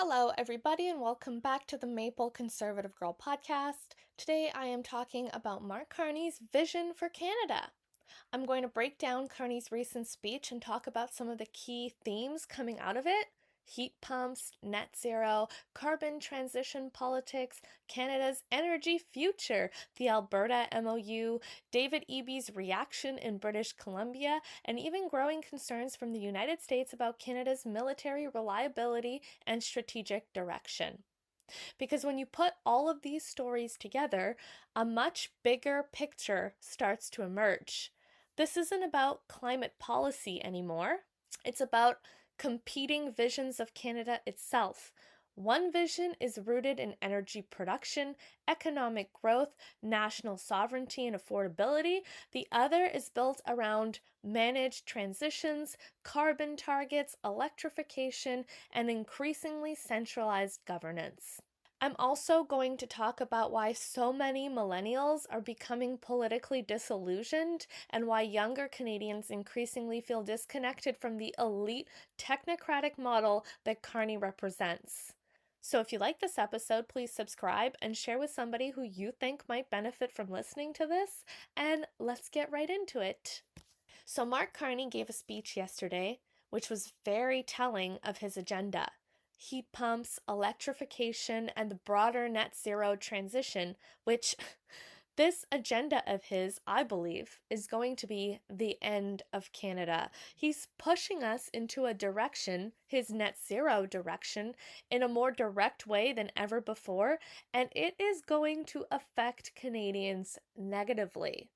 Hello, everybody, and welcome back to the Maple Conservative Girl podcast. Today I am talking about Mark Carney's vision for Canada. I'm going to break down Carney's recent speech and talk about some of the key themes coming out of it: heat pumps, net zero, carbon transition politics, Canada's energy future, the Alberta MOU, David Eby's reaction in British Columbia, and even growing concerns from the United States about Canada's military reliability and strategic direction. Because when you put all of these stories together, a much bigger picture starts to emerge. This isn't about climate policy anymore. It's about competing visions of Canada itself. One vision is rooted in energy production, economic growth, national sovereignty, and affordability. The other is built around managed transitions, carbon targets, electrification, and increasingly centralized governance. I'm also going to talk about why so many millennials are becoming politically disillusioned and why younger Canadians increasingly feel disconnected from the elite technocratic model that Carney represents. So if you like this episode, please subscribe and share with somebody who you think might benefit from listening to this, and let's get right into it. So Mark Carney gave a speech yesterday, which was very telling of his agenda: heat pumps, electrification, and the broader net zero transition, which this agenda of his, I believe, is going to be the end of Canada. He's pushing us into a direction, his net zero direction, in a more direct way than ever before, and it is going to affect Canadians negatively.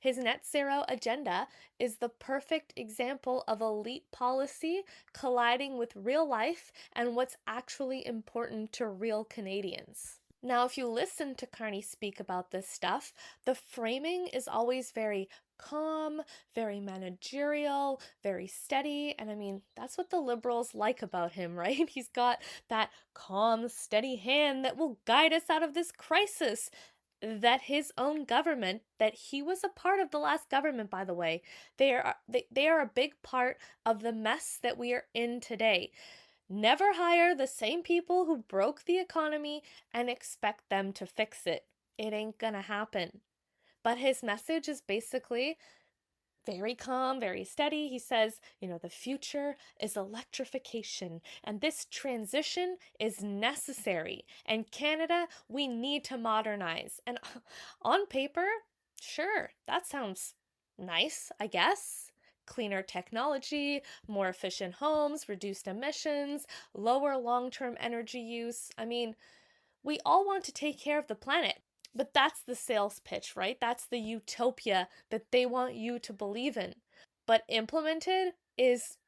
His net zero agenda is the perfect example of elite policy colliding with real life and what's actually important to real Canadians. Now, if you listen to Carney speak about this stuff, the framing is always very calm, very managerial, very steady. And I mean, that's what the Liberals like about him, right? He's got that calm, steady hand that will guide us out of this crisis that his own government, that he was a part of the last government, by the way, they are a big part of the mess that we are in today. Never hire the same people who broke the economy and expect them to fix it. It ain't gonna happen. But his message is basically very calm, very steady. He says, the future is electrification, and this transition is necessary. And Canada, we need to modernize. And on paper, sure, that sounds nice, I guess. Cleaner technology, more efficient homes, reduced emissions, lower long-term energy use. I mean, we all want to take care of the planet. But that's the sales pitch, right? That's the utopia that they want you to believe in. But implemented is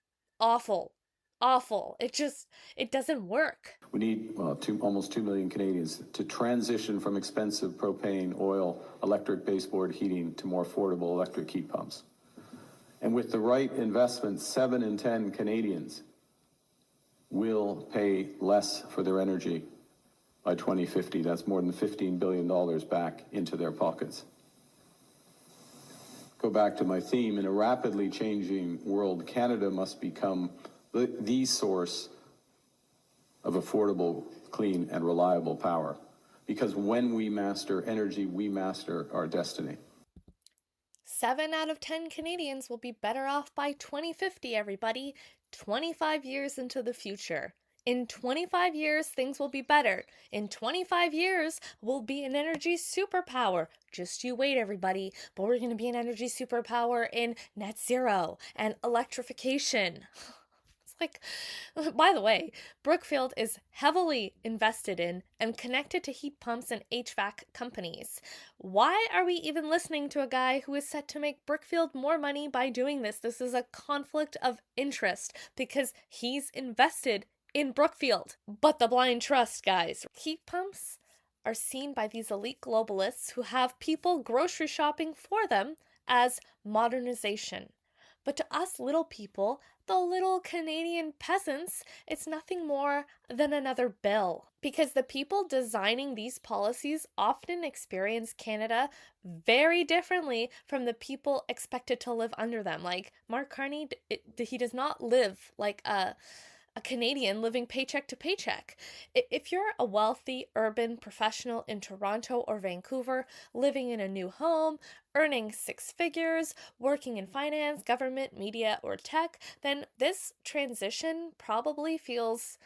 awful. Awful. It doesn't work. We need almost 2 million Canadians to transition from expensive propane, oil, electric baseboard heating to more affordable electric heat pumps. And with the right investment, 7 in 10 Canadians will pay less for their energy by 2050. That's more than $15 billion back into their pockets. Go back to my theme. In a rapidly changing world, Canada must become the source of affordable, clean, and reliable power. Because when we master energy, we master our destiny. 7 out of 10 Canadians will be better off by 2050, everybody. 25 years into the future. In 25 years, things will be better. In 25 years, we'll be an energy superpower. Just you wait, everybody. But we're going to be an energy superpower in net zero and electrification. It's like, by the way, Brookfield is heavily invested in and connected to heat pumps and HVAC companies. Why are we even listening to a guy who is set to make Brookfield more money by doing this? This is a conflict of interest because he's invested in Brookfield. But the blind trust, guys. Heat pumps are seen by these elite globalists who have people grocery shopping for them as modernization. But to us little people, the little Canadian peasants, it's nothing more than another bill. Because the people designing these policies often experience Canada very differently from the people expected to live under them. Like Mark Carney, he does not live like a a Canadian living paycheck to paycheck. If you're a wealthy urban professional in Toronto or Vancouver, living in a new home, earning six figures, working in finance, government, media, or tech, then this transition probably feels,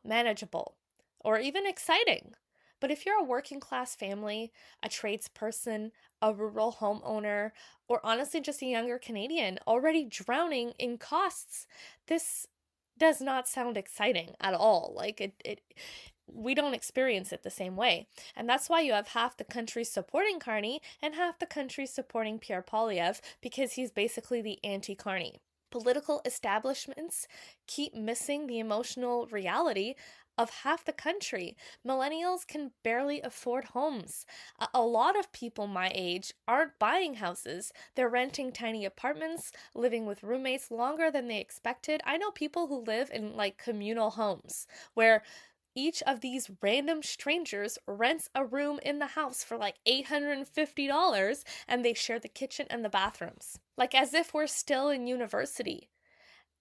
manageable or even exciting. But if you're a working class family, a tradesperson, a rural homeowner, or honestly just a younger Canadian already drowning in costs, this does not sound exciting at all. Like we don't experience it the same way. And that's why you have half the country supporting Carney and half the country supporting Pierre Poilievre, because he's basically the anti-Carney. Political establishments keep missing the emotional reality of half the country. Millennials can barely afford homes. A lot of people my age aren't buying houses. They're renting tiny apartments, living with roommates longer than they expected. I know people who live in like communal homes where each of these random strangers rents a room in the house for like $850 and they share the kitchen and the bathrooms. Like as if we're still in university.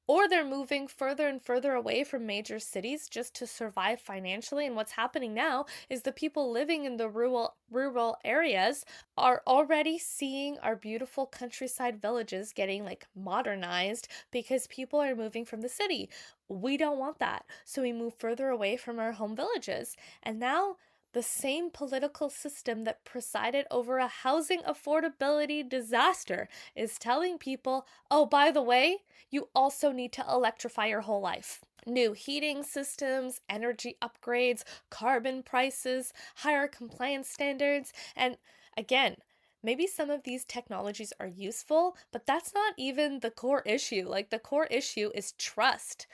Or they're moving further and further away from major cities just to survive financially. And what's happening now is the people living in the rural areas are already seeing our beautiful countryside villages getting like modernized because people are moving from the city. We don't want that. So we move further away from our home villages. And now the same political system that presided over a housing affordability disaster is telling people, oh, by the way, you also need to electrify your whole life. New heating systems, energy upgrades, carbon prices, higher compliance standards, and again, maybe some of these technologies are useful, but that's not even the core issue. Like, the core issue is trust.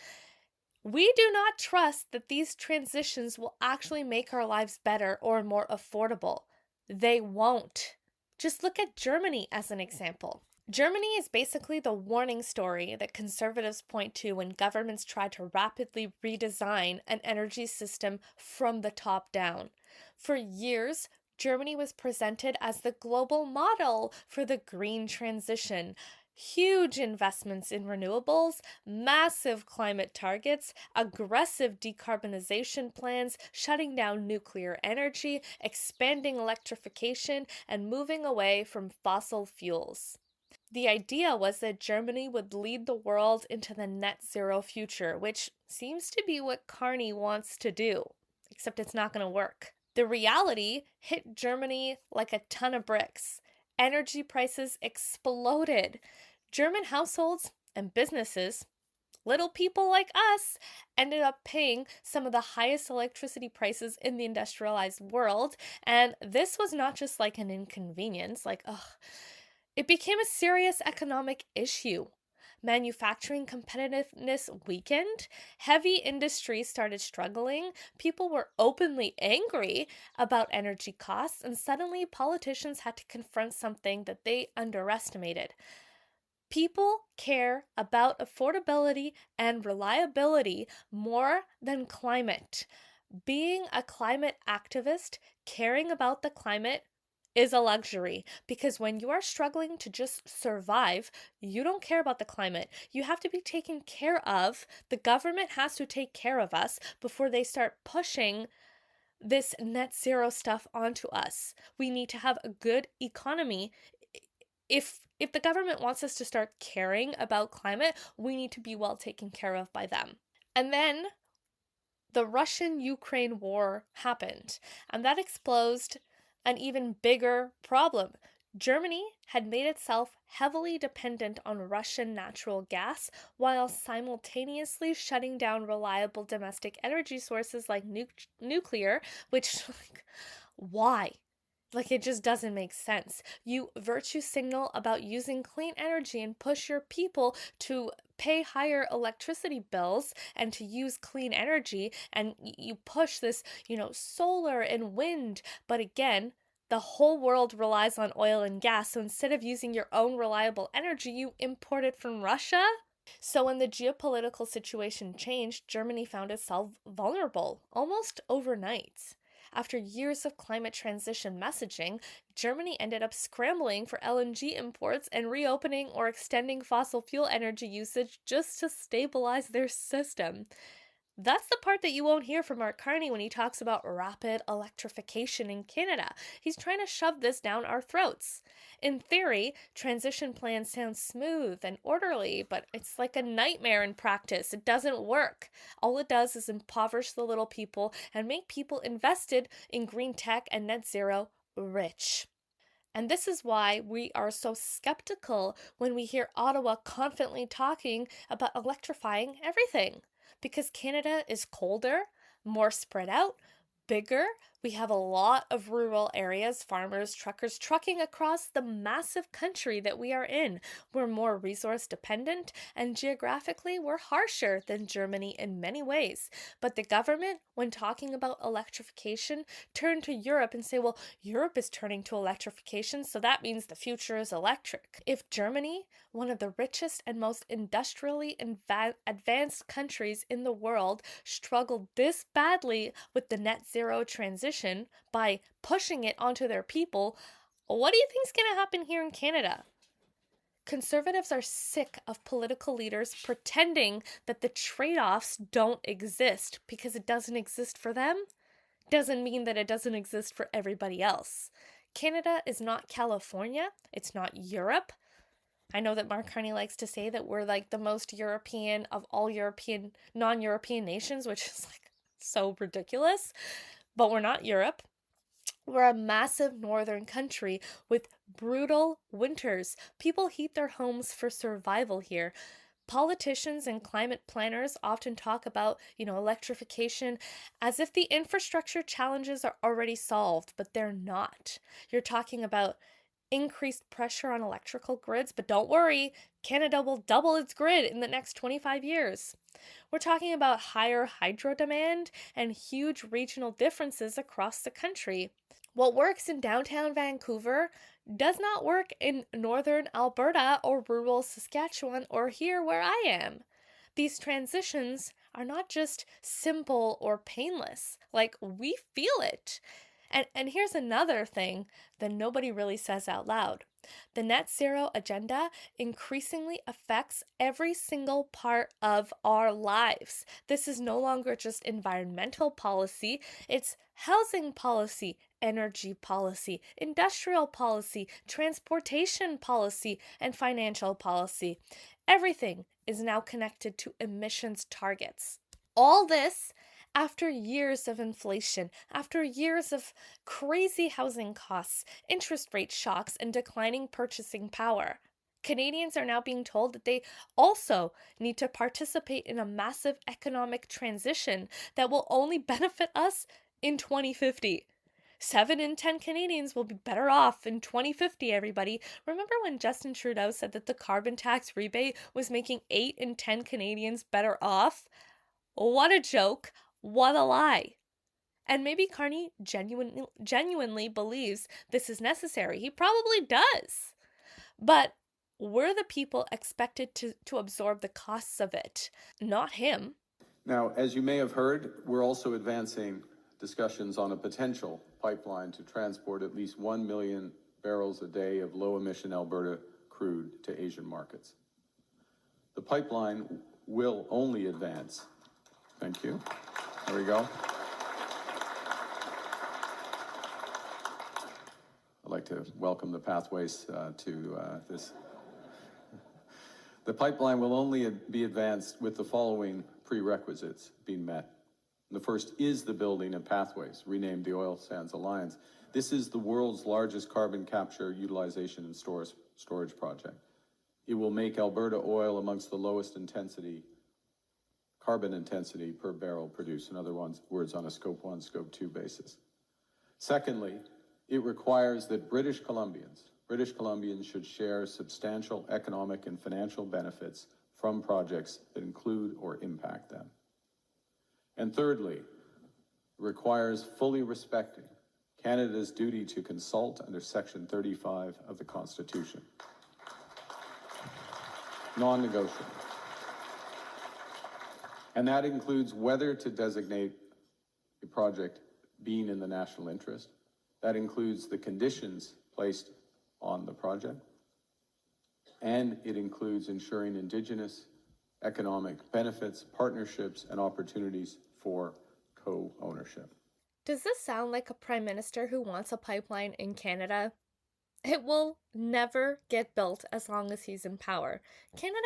We do not trust that these transitions will actually make our lives better or more affordable. They won't. Just look at Germany as an example. Germany is basically the warning story that conservatives point to when governments try to rapidly redesign an energy system from the top down. For years, Germany was presented as the global model for the green transition. Huge investments in renewables, massive climate targets, aggressive decarbonization plans, shutting down nuclear energy, expanding electrification, and moving away from fossil fuels. The idea was that Germany would lead the world into the net zero future, which seems to be what Carney wants to do, except it's not going to work. The reality hit Germany like a ton of bricks. Energy prices exploded. German households and businesses, little people like us, ended up paying some of the highest electricity prices in the industrialized world. And this was not just like an inconvenience, like, ugh. It became a serious economic issue. Manufacturing competitiveness weakened, heavy industry started struggling, people were openly angry about energy costs, and suddenly politicians had to confront something that they underestimated. People care about affordability and reliability more than climate. Being a climate activist, caring about the climate, is a luxury, because when you are struggling to just survive, you don't care about the climate. You have to be taken care of. The government has to take care of us before they start pushing this net zero stuff onto us. We need to have a good economy. If the government wants us to start caring about climate, we need to be well taken care of by them. And then the Russian-Ukraine war happened, and that exposed an even bigger problem. Germany had made itself heavily dependent on Russian natural gas while simultaneously shutting down reliable domestic energy sources like nuclear, which, like, why? Like, it just doesn't make sense. You virtue signal about using clean energy and push your people to pay higher electricity bills and to use clean energy, and you push this, solar and wind. But again, the whole world relies on oil and gas, so instead of using your own reliable energy, you import it from Russia. So when the geopolitical situation changed, Germany found itself vulnerable almost overnight. After years of climate transition messaging, Germany ended up scrambling for LNG imports and reopening or extending fossil fuel energy usage just to stabilize their system. That's the part that you won't hear from Mark Carney when he talks about rapid electrification in Canada. He's trying to shove this down our throats. In theory, transition plans sound smooth and orderly, but it's like a nightmare in practice. It doesn't work. All it does is impoverish the little people and make people invested in green tech and net zero rich. And this is why we are so skeptical when we hear Ottawa confidently talking about electrifying everything. Because Canada is colder, more spread out, bigger. We have a lot of rural areas, farmers, truckers trucking across the massive country that we are in. We're more resource dependent, and geographically, we're harsher than Germany in many ways. But the government, when talking about electrification, turn to Europe and say, well, Europe is turning to electrification, so that means the future is electric. If Germany, one of the richest and most industrially advanced countries in the world, struggled this badly with the net zero transition by pushing it onto their people, what do you think is going to happen here in Canada? Conservatives are sick of political leaders pretending that the trade-offs don't exist because it doesn't exist for them. Doesn't mean that it doesn't exist for everybody else. Canada is not California. It's not Europe. I know that Mark Carney likes to say that we're like the most European of all European, non-European nations, which is like so ridiculous. But we're not Europe. We're a massive northern country with brutal winters. People heat their homes for survival here. Politicians and climate planners often talk about, electrification as if the infrastructure challenges are already solved, but they're not. You're talking about increased pressure on electrical grids, but don't worry, Canada will double its grid in the next 25 years. We're talking about higher hydro demand and huge regional differences across the country. What works in downtown Vancouver does not work in northern Alberta or rural Saskatchewan or here where I am. These transitions are not just simple or painless, like we feel it. And here's another thing that nobody really says out loud. The net zero agenda increasingly affects every single part of our lives. This is no longer just environmental policy, it's housing policy, energy policy, industrial policy, transportation policy, and financial policy. Everything is now connected to emissions targets. All this after years of inflation, after years of crazy housing costs, interest rate shocks, and declining purchasing power. Canadians are now being told that they also need to participate in a massive economic transition that will only benefit us in 2050. 7 in 10 Canadians will be better off in 2050, everybody. Remember when Justin Trudeau said that the carbon tax rebate was making 8 in 10 Canadians better off? What a joke. What a lie. And maybe Carney genuinely believes this is necessary. He probably does. But we're the people expected to absorb the costs of it, not him. Now, as you may have heard, we're also advancing discussions on a potential pipeline to transport at least 1 million barrels a day of low-emission Alberta crude to Asian markets. The pipeline will only advance. Thank you. There we go. I'd like to welcome the pathways to this. The pipeline will only be advanced with the following prerequisites being met. The first is the building of pathways, renamed the Oil Sands Alliance. This is the world's largest carbon capture, utilization, and storage project. It will make Alberta oil amongst the lowest carbon intensity per barrel produced, in other words, on a Scope 1, Scope 2 basis. Secondly, it requires that British Columbians should share substantial economic and financial benefits from projects that include or impact them. And thirdly, it requires fully respecting Canada's duty to consult under Section 35 of the Constitution. Non-negotiable. And that includes whether to designate a project being in the national interest. That includes the conditions placed on the project, and it includes ensuring Indigenous economic benefits, partnerships, and opportunities for co-ownership. Does this sound like a prime minister who wants a pipeline in Canada? It will never get built as long as he's in power. Canada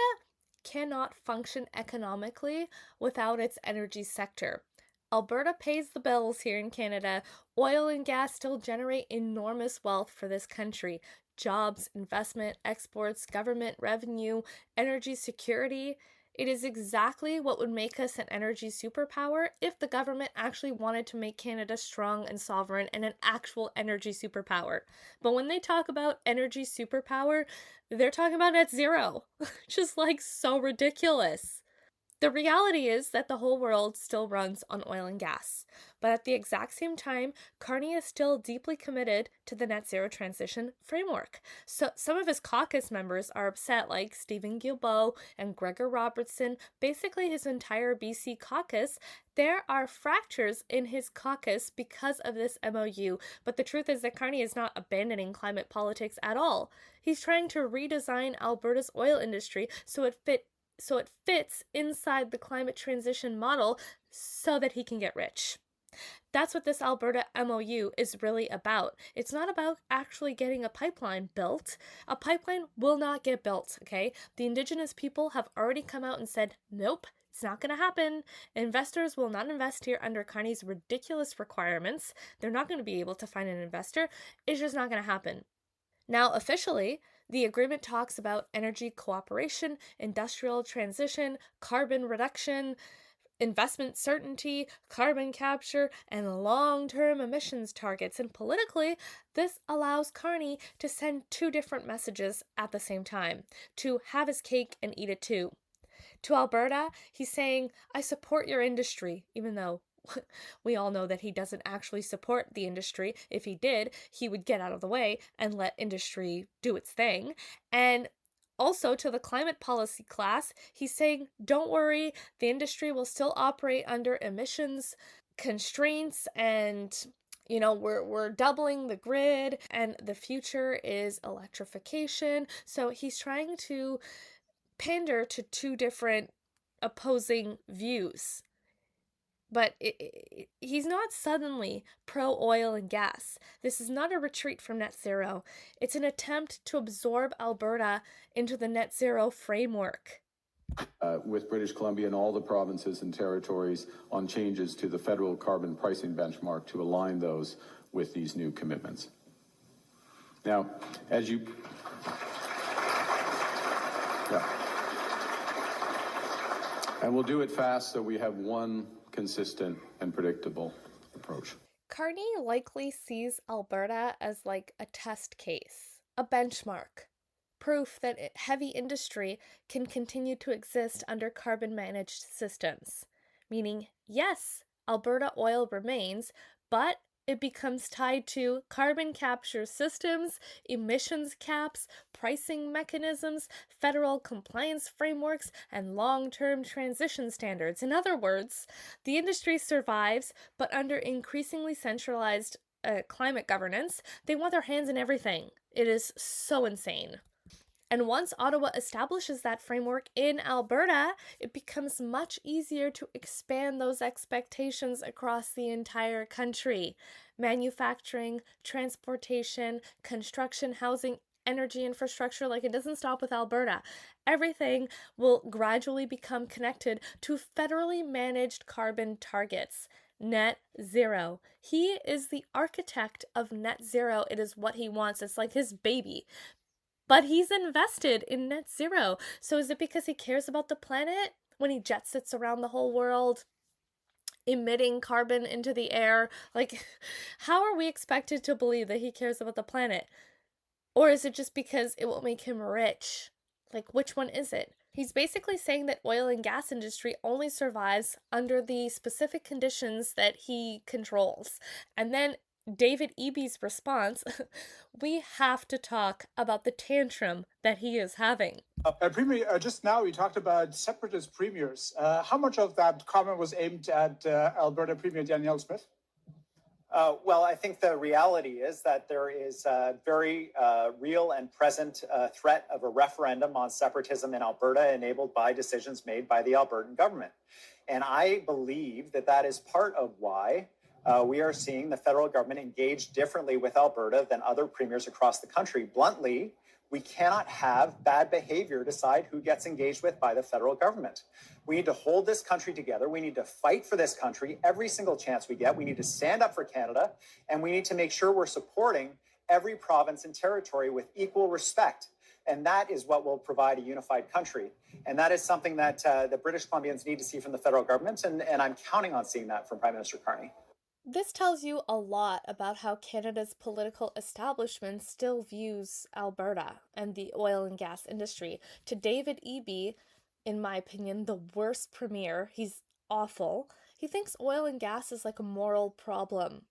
cannot function economically without its energy sector. Alberta pays the bills here in Canada. Oil and gas still generate enormous wealth for this country. Jobs, investment, exports, government revenue, energy security. It is exactly what would make us an energy superpower if the government actually wanted to make Canada strong and sovereign and an actual energy superpower. But when they talk about energy superpower, they're talking about net zero. Just like so ridiculous. The reality is that the whole world still runs on oil and gas. But at the exact same time, Carney is still deeply committed to the net zero transition framework. So some of his caucus members are upset, like Stephen Guilbeault and Gregor Robertson, basically his entire BC caucus. There are fractures in his caucus because of this MOU, but the truth is that Carney is not abandoning climate politics at all. He's trying to redesign Alberta's oil industry so it fits inside the climate transition model so that he can get rich. That's what this Alberta MOU is really about. It's not about actually getting a pipeline built. A pipeline will not get built, okay? The Indigenous people have already come out and said, nope, it's not going to happen. Investors will not invest here under Carney's ridiculous requirements. They're not going to be able to find an investor. It's just not going to happen. Now, officially, the agreement talks about energy cooperation, industrial transition, carbon reduction, investment certainty, carbon capture, and long-term emissions targets. And politically, this allows Carney to send two different messages at the same time, to have his cake and eat it too. To Alberta, he's saying, I support your industry, even though we all know that he doesn't actually support the industry. If he did, he would get out of the way and let industry do its thing. And also to the climate policy class, he's saying, don't worry, the industry will still operate under emissions constraints, and we're doubling the grid, and the future is electrification. So he's trying to pander to two different opposing views. But he's not suddenly pro-oil and gas. This is not a retreat from net zero. It's an attempt to absorb Alberta into the net zero framework. With British Columbia and all the provinces and territories on changes to the federal carbon pricing benchmark to align those with these new commitments. Now, as you... Yeah. And we'll do it fast so we have one consistent and predictable approach. Carney likely sees Alberta as like a test case, a benchmark, proof that heavy industry can continue to exist under carbon managed systems. Meaning, yes, Alberta oil remains, but it becomes tied to carbon capture systems, emissions caps, pricing mechanisms, federal compliance frameworks, and long-term transition standards. In other words, the industry survives, but under increasingly centralized climate governance, they want their hands in everything. It is so insane. And once Ottawa establishes that framework in Alberta, it becomes much easier to expand those expectations across the entire country. Manufacturing, transportation, construction, housing, energy infrastructure, like it doesn't stop with Alberta. Everything will gradually become connected to federally managed carbon targets. Net zero. He is the architect of net zero. It is what he wants. It's like his baby. But he's invested in net zero. So is it because he cares about the planet when he jet sits around the whole world, emitting carbon into the air? Like, how are we expected to believe that he cares about the planet? Or is it just because it will make him rich? Like, which one is it? He's basically saying that oil and gas industry only survives under the specific conditions that he controls. And then David Eby's response, we have to talk about the tantrum that he is having. Premier, just now you talked about separatist premiers. How much of that comment was aimed at Alberta Premier Danielle Smith? Well, I think the reality is that there is a very real and present threat of a referendum on separatism in Alberta enabled by decisions made by the Albertan government. And I believe that that is part of why we are seeing the federal government engage differently with Alberta than other premiers across the country. Bluntly, we cannot have bad behavior decide who gets engaged with by the federal government. We need to hold this country together. We need to fight for this country every single chance we get. We need to stand up for Canada, and we need to make sure we're supporting every province and territory with equal respect. And that is what will provide a unified country. And that is something that the British Columbians need to see from the federal government, and I'm counting on seeing that from Prime Minister Carney. This tells you a lot about how Canada's political establishment still views Alberta and the oil and gas industry. To David Eby, in my opinion, the worst premier, he's awful. He thinks oil and gas is like a moral problem.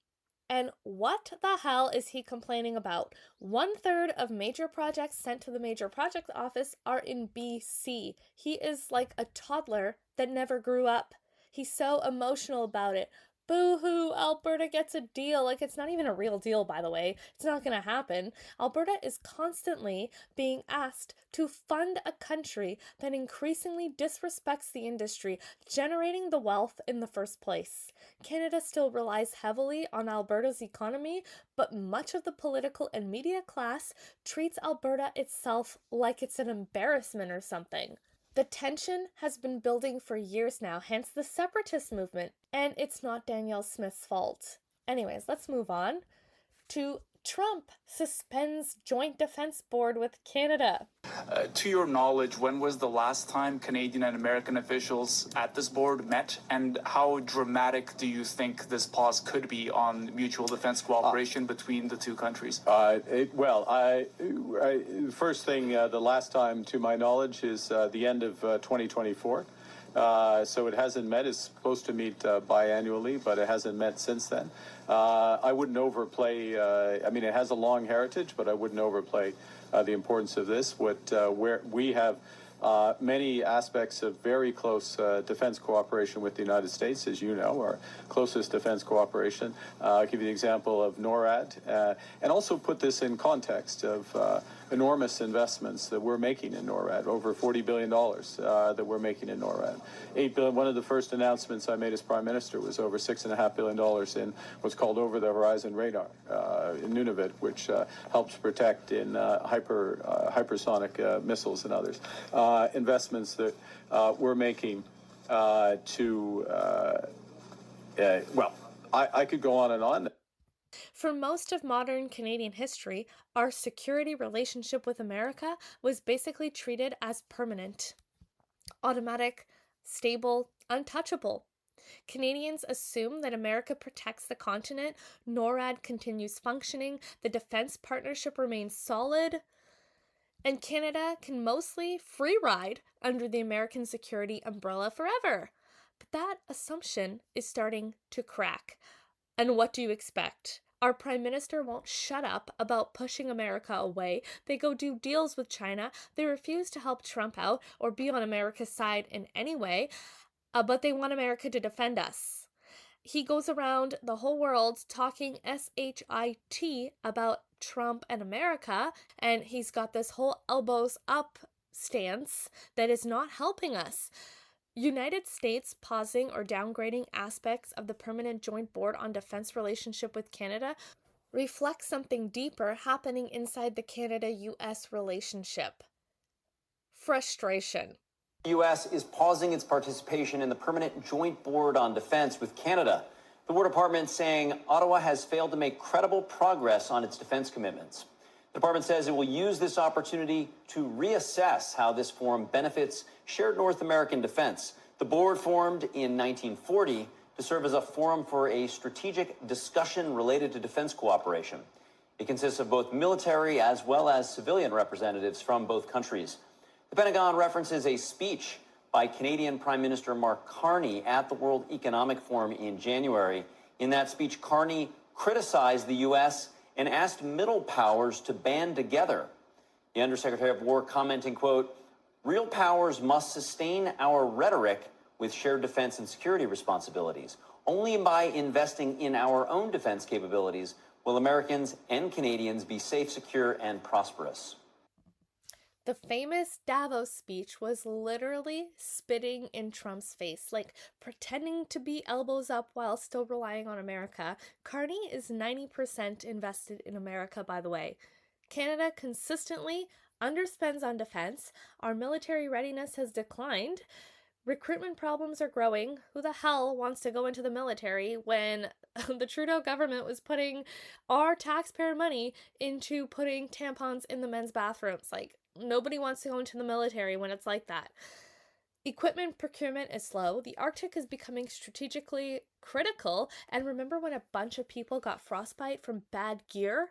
And what the hell is he complaining about? 1/3 of major projects sent to the major project office are in BC. He is like a toddler that never grew up. He's so emotional about it. Boo-hoo, Alberta gets a deal. Like, it's not even a real deal, by the way. It's not going to happen. Alberta is constantly being asked to fund a country that increasingly disrespects the industry, generating the wealth in the first place. Canada still relies heavily on Alberta's economy, but much of the political and media class treats Alberta itself like it's an embarrassment or something. The tension has been building for years now, hence the separatist movement, and it's not Danielle Smith's fault. Anyways, let's move on to Trump suspends joint defense board with Canada. To your knowledge, when was the last time Canadian and American officials at this board met, and how dramatic do you think this pause could be on mutual defense cooperation between the two countries? First thing, the last time, to my knowledge, is the end of 2024. So it hasn't met. It's supposed to meet biannually, but it hasn't met since then. I wouldn't overplay. It has a long heritage, but I wouldn't overplay the importance of this. Where we have many aspects of very close defense cooperation with the United States, as you know, our closest defense cooperation. I'll give you the example of NORAD, and also put this in context of enormous investments that we're making in NORAD, over $40 billion that we're making in NORAD. $8 billion. One of the first announcements I made as Prime Minister was over $6.5 billion in what's called over-the-horizon radar in Nunavut, which helps protect in hypersonic missiles and others. Investments that we're making I could go on and on. For most of modern Canadian history, our security relationship with America was basically treated as permanent, automatic, stable, untouchable. Canadians assume that America protects the continent, NORAD continues functioning, the defense partnership remains solid, and Canada can mostly free ride under the American security umbrella forever. But that assumption is starting to crack. And what do you expect? Our Prime Minister won't shut up about pushing America away. They go do deals with China. They refuse to help Trump out or be on America's side in any way, but they want America to defend us. He goes around the whole world talking shit about Trump and America, and he's got this whole elbows up stance that is not helping us. United States pausing or downgrading aspects of the Permanent Joint Board on Defense relationship with Canada reflects something deeper happening inside the Canada-US relationship. Frustration. The U.S. is pausing its participation in the Permanent Joint Board on Defense with Canada. The War Department saying Ottawa has failed to make credible progress on its defense commitments. The department says it will use this opportunity to reassess how this forum benefits shared North American defense. The board formed in 1940 to serve as a forum for a strategic discussion related to defense cooperation. It consists of both military as well as civilian representatives from both countries. The Pentagon references a speech by Canadian Prime Minister Mark Carney at the World Economic Forum in January. In that speech, Carney criticized the U.S. and asked middle powers to band together. The Undersecretary of War commenting, quote, "Real powers must sustain our rhetoric with shared defense and security responsibilities. Only by investing in our own defense capabilities will Americans and Canadians be safe, secure, and prosperous. The famous Davos speech was literally spitting in Trump's face, like pretending to be elbows up while still relying on America. Carney is 90% invested in America, by the way. Canada consistently underspends on defense. Our military readiness has declined. Recruitment problems are growing. Who the hell wants to go into the military when the Trudeau government was putting our taxpayer money into putting tampons in the men's bathrooms? Like, nobody wants to go into the military when it's like that. Equipment procurement is slow. The Arctic is becoming strategically critical. And remember when a bunch of people got frostbite from bad gear?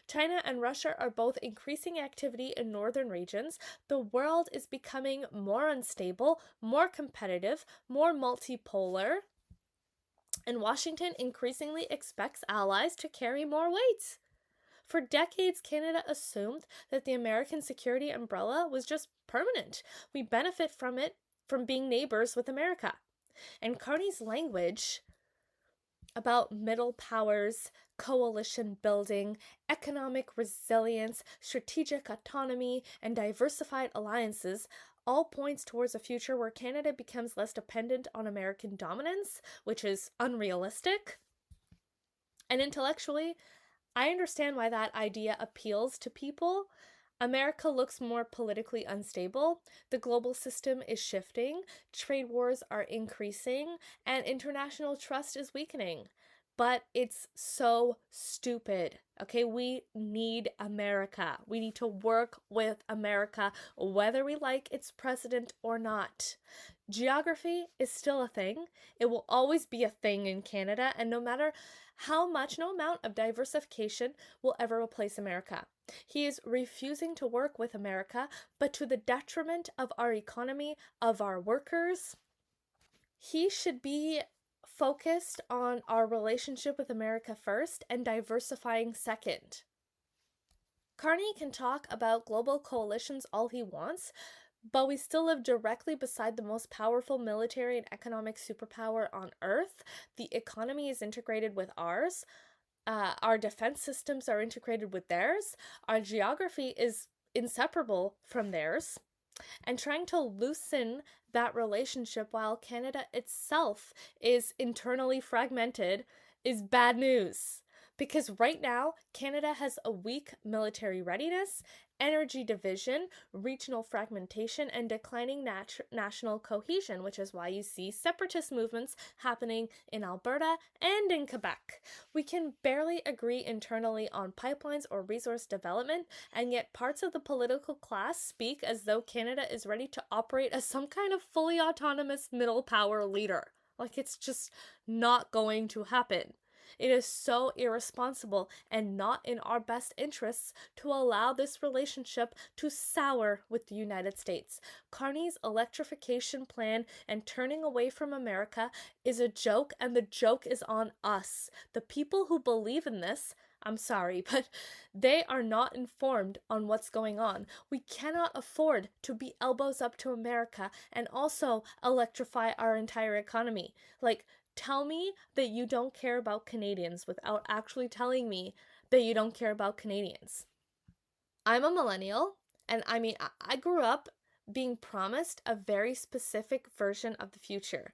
China and Russia are both increasing activity in northern regions. The world is becoming more unstable, more competitive, more multipolar. And Washington increasingly expects allies to carry more weight. For decades, Canada assumed that the American security umbrella was just permanent. We benefit from it from being neighbors with America. And Carney's language about middle powers, coalition building, economic resilience, strategic autonomy, and diversified alliances all points towards a future where Canada becomes less dependent on American dominance, which is unrealistic. And intellectually, I understand why that idea appeals to people. America looks more politically unstable, the global system is shifting, trade wars are increasing, and international trust is weakening. But it's so stupid. Okay, we need America. We need to work with America, whether we like its president or not. Geography is still a thing. It will always be a thing in Canada, and no matter how much, no amount of diversification will ever replace America. He is refusing to work with America, but to the detriment of our economy, of our workers. He should be focused on our relationship with America first and diversifying second. Carney can talk about global coalitions all he wants, but we still live directly beside the most powerful military and economic superpower on Earth. The economy is integrated with ours. Our defense systems are integrated with theirs. Our geography is inseparable from theirs. And trying to loosen that relationship while Canada itself is internally fragmented is bad news. Because right now, Canada has a weak military readiness, energy division, regional fragmentation, and declining national cohesion, which is why you see separatist movements happening in Alberta and in Quebec. We can barely agree internally on pipelines or resource development, and yet parts of the political class speak as though Canada is ready to operate as some kind of fully autonomous middle power leader. Like, it's just not going to happen. It is so irresponsible and not in our best interests to allow this relationship to sour with the United States. Carney's electrification plan and turning away from America is a joke, and the joke is on us. The people who believe in this, I'm sorry, but they are not informed on what's going on. We cannot afford to be elbows up to America and also electrify our entire economy. Like, tell me that you don't care about Canadians without actually telling me that you don't care about Canadians. I'm a millennial, and I grew up being promised a very specific version of the future.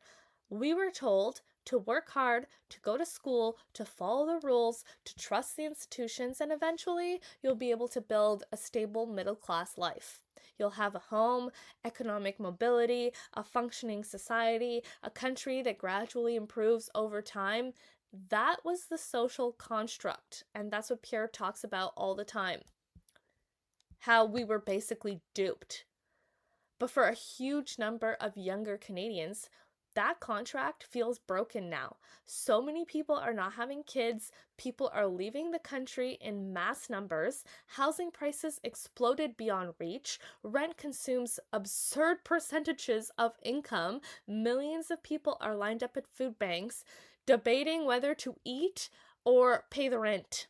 We were told to work hard, to go to school, to follow the rules, to trust the institutions, and eventually you'll be able to build a stable middle-class life. You'll have a home, economic mobility, a functioning society, a country that gradually improves over time. That was the social construct, and that's what Pierre talks about all the time. How we were basically duped. But for a huge number of younger Canadians, that contract feels broken now. So many people are not having kids, people are leaving the country in mass numbers, housing prices exploded beyond reach, rent consumes absurd percentages of income, millions of people are lined up at food banks, debating whether to eat or pay the rent.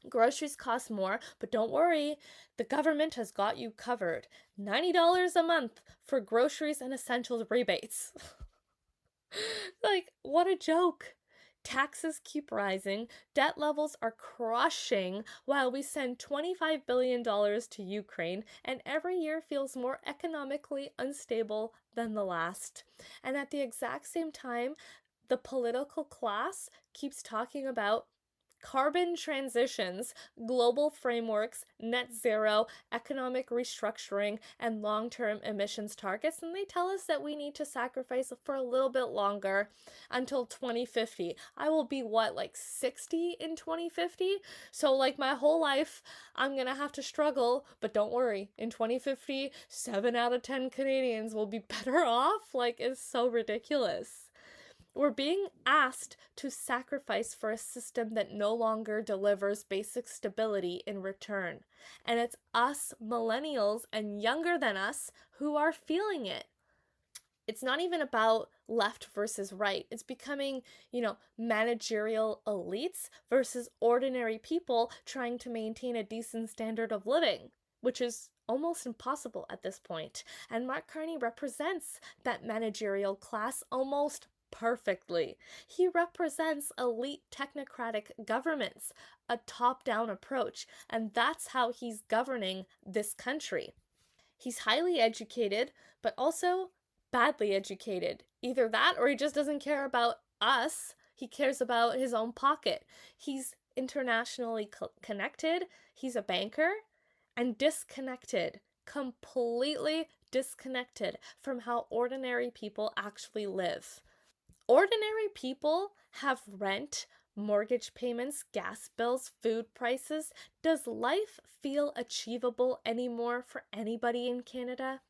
Groceries cost more, but don't worry, the government has got you covered. $90 a month for groceries and essentials rebates. Like, what a joke. Taxes keep rising, debt levels are crushing while we send $25 billion to Ukraine, and every year feels more economically unstable than the last. And at the exact same time, the political class keeps talking about carbon transitions, global frameworks, net zero, economic restructuring, and long term emissions targets. And they tell us that we need to sacrifice for a little bit longer until 2050. I will be what, like 60 in 2050? So, like, my whole life, I'm gonna have to struggle. But don't worry, in 2050, 7 out of 10 Canadians will be better off. Like, it's so ridiculous. We're being asked to sacrifice for a system that no longer delivers basic stability in return. And it's us, millennials, and younger than us who are feeling it. It's not even about left versus right. It's becoming, managerial elites versus ordinary people trying to maintain a decent standard of living, which is almost impossible at this point. And Mark Carney represents that managerial class almost perfectly. He represents elite technocratic governments, a top-down approach, and that's how he's governing this country. He's highly educated, but also badly educated. Either that or he just doesn't care about us. He cares about his own pocket. He's internationally connected, he's a banker, and disconnected, completely disconnected from how ordinary people actually live. Ordinary people have rent, mortgage payments, gas bills, food prices. Does life feel achievable anymore for anybody in Canada?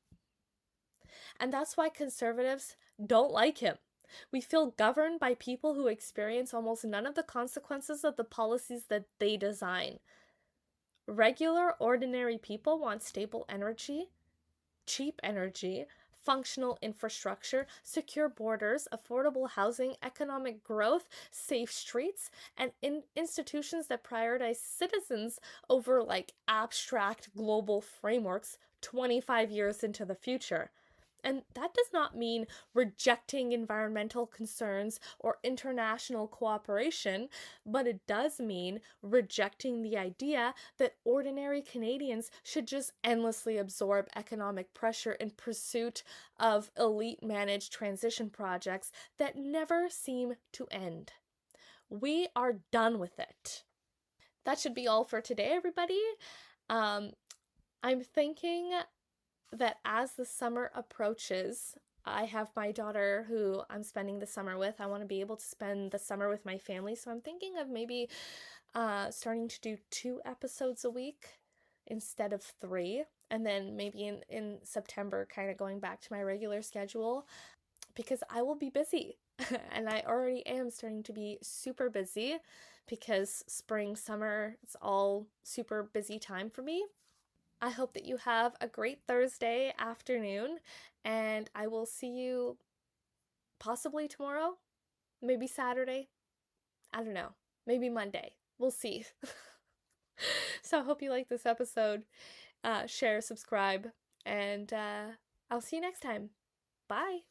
And that's why conservatives don't like him. We feel governed by people who experience almost none of the consequences of the policies that they design. Regular, ordinary people want stable energy, cheap energy, functional infrastructure, secure borders, affordable housing, economic growth, safe streets, and institutions that prioritize citizens over like abstract global frameworks 25 years into the future. And that does not mean rejecting environmental concerns or international cooperation, but it does mean rejecting the idea that ordinary Canadians should just endlessly absorb economic pressure in pursuit of elite-managed transition projects that never seem to end. We are done with it. That should be all for today, everybody. I'm thinking that as the summer approaches, I have my daughter who I'm spending the summer with. I want to be able to spend the summer with my family, so I'm thinking of maybe starting to do 2 episodes a week instead of 3, and then maybe in September kind of going back to my regular schedule, because I will be busy. And I already am starting to be super busy because spring, summer, it's all super busy time for me. I hope that you have a great Thursday afternoon, and I will see you possibly tomorrow, maybe Saturday. I don't know, maybe Monday. We'll see. So I hope you like this episode. Share, subscribe, and I'll see you next time. Bye.